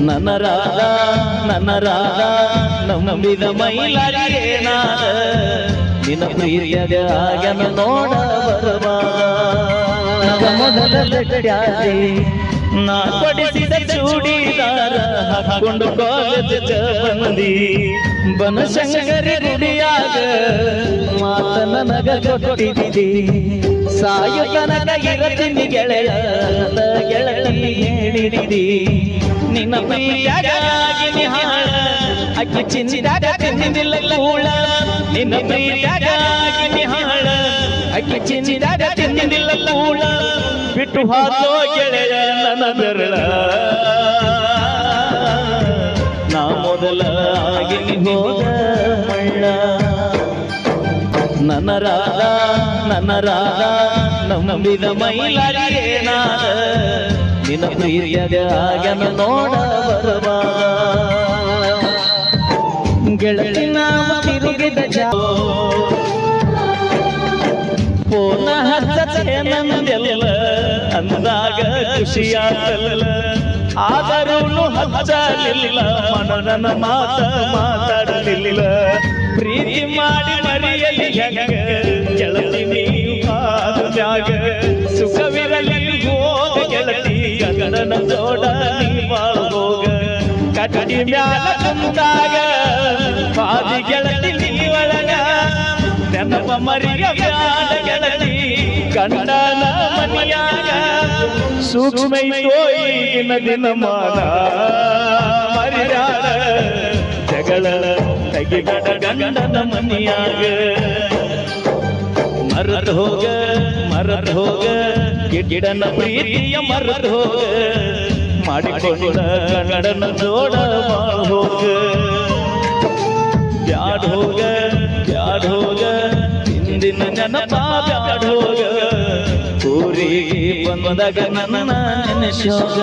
ನನ್ನ ರಾಧ ನಂಬಿದ ಮೈಲಾರಿಯೇನಾದ ನಿನ್ನ ಪ್ರೀತಿಯಾಗ ಆಗನ ನೋಡ ಬರಬಾರ ಮೊದಲ ಬೆಟ್ಟಾದೆ ನಾ ಪಡಿಸಿದ ಚೂಡಿದಾರ ಹಾಕೊಂಡು ಕಾಲೇಜ್ ಬಂದಿ ಬನಶಂಕರಿ ಗುಡಿಯಾಗ ಮಾತ ನನಗ ಕೊಟ್ಟಿದ್ದಿ ಸಾಯು ತನಕ ಇರತೀನಿ ಗೆಳೆಯ ಗೆಳತಿ ಹೇಳಿದಿ ನಿನ್ನ ಪ್ರೀತಿಯಾಗಿ ನಿಹಾಳ ಅಕ್ಕಿ ಚಿಂದಾಗ ತಿಂದಿಲ್ಲ ಕೂಳ ನಿನ್ನ ಪ್ರೀತಿಯಾಗಿ ನಿಹಾಳ ಅಕ್ಕಿ ಚಿಂದಾಗ ತಿಂದಿಲ್ಲ ಕೂಳ ಬಿಟ್ಟು ಹಾಕೋ ಗೆಳೆಯ ನನ್ನ ಬೆರಳ ನಾ ಮೊದಲ ಆಗಿ ಹೋದ ಮಳ್ಳ ನನ್ನ ರಾಧ ನಂಬಿದ ಮೈಲಾರಿಯೇನಾದ ನಿನ್ನ ಪ್ರೀತಿಯಾಗ ಆಗನ ನೋಡ ಬರಬಾ ಗೆಳತಿ ನಾವ ತಿರುಗಿದ ಪೋನ ಹಚ್ಚೆಲ್ಲ ಅಂದಾಗ ಖುಷಿಯಾಗಲ್ಲ ಆದರೂ ಹಚ್ಚಲಿಲ್ಲ ಮನನ ಮಾತ ಮಾತಾಡಲಿಲ್ಲ ಪ್ರೀತಿ ಮಾಡಿ ಮರಿಯಲಿ ಹೆಂಗ ಗೆಳತಿ ನೀವು ಪಾದನ್ಯಾಗ ಸುಖವಿರಲಿ ಹೋಗ ಗೆಳತಿ ಗಂಡನ ಜೋಡ ನೀ ಬಾಳ ಹೋಗ ಕಟ್ಟಿ ಮ್ಯಾಲ ಕುಂತಾಗ ಪಾದಿ ಗೆಳತಿ ನೀ ಒಳಗ ನೆನಪ ಮರಿಯ ಬ್ಯಾಡ ಗೆಳತಿ ಗಂಡನ ಮನಿಯಾಗ ಸೂಕ್ಷ್ಮೈತೋ ಈಗಿನ ದಿನಮಾನ ಮರ್ಯಾದ ಜಗಳ ತೆಗಿಬೇಡ ಗಂಡನ ಮನಿಯಾಗ ಮರದ ಹೋಗ ಗಿಡನ ಪ್ರೀತಿಯ ಮರದ ಹೋಗ ಮಾಡಿಕೊಂಡ ಗಂಡನ ಜೋಡ ಬಾಳ ಹೋಗ ಬ್ಯಾಡ ಹೋಗ ಹಿಂದಿನ ನೆನಪ ಬ್ಯಾಡ ಹೋಗ ಊರಿಗೆ ಬಂದಾಗ ನನ್ನ ನೆನೆಸೋಗ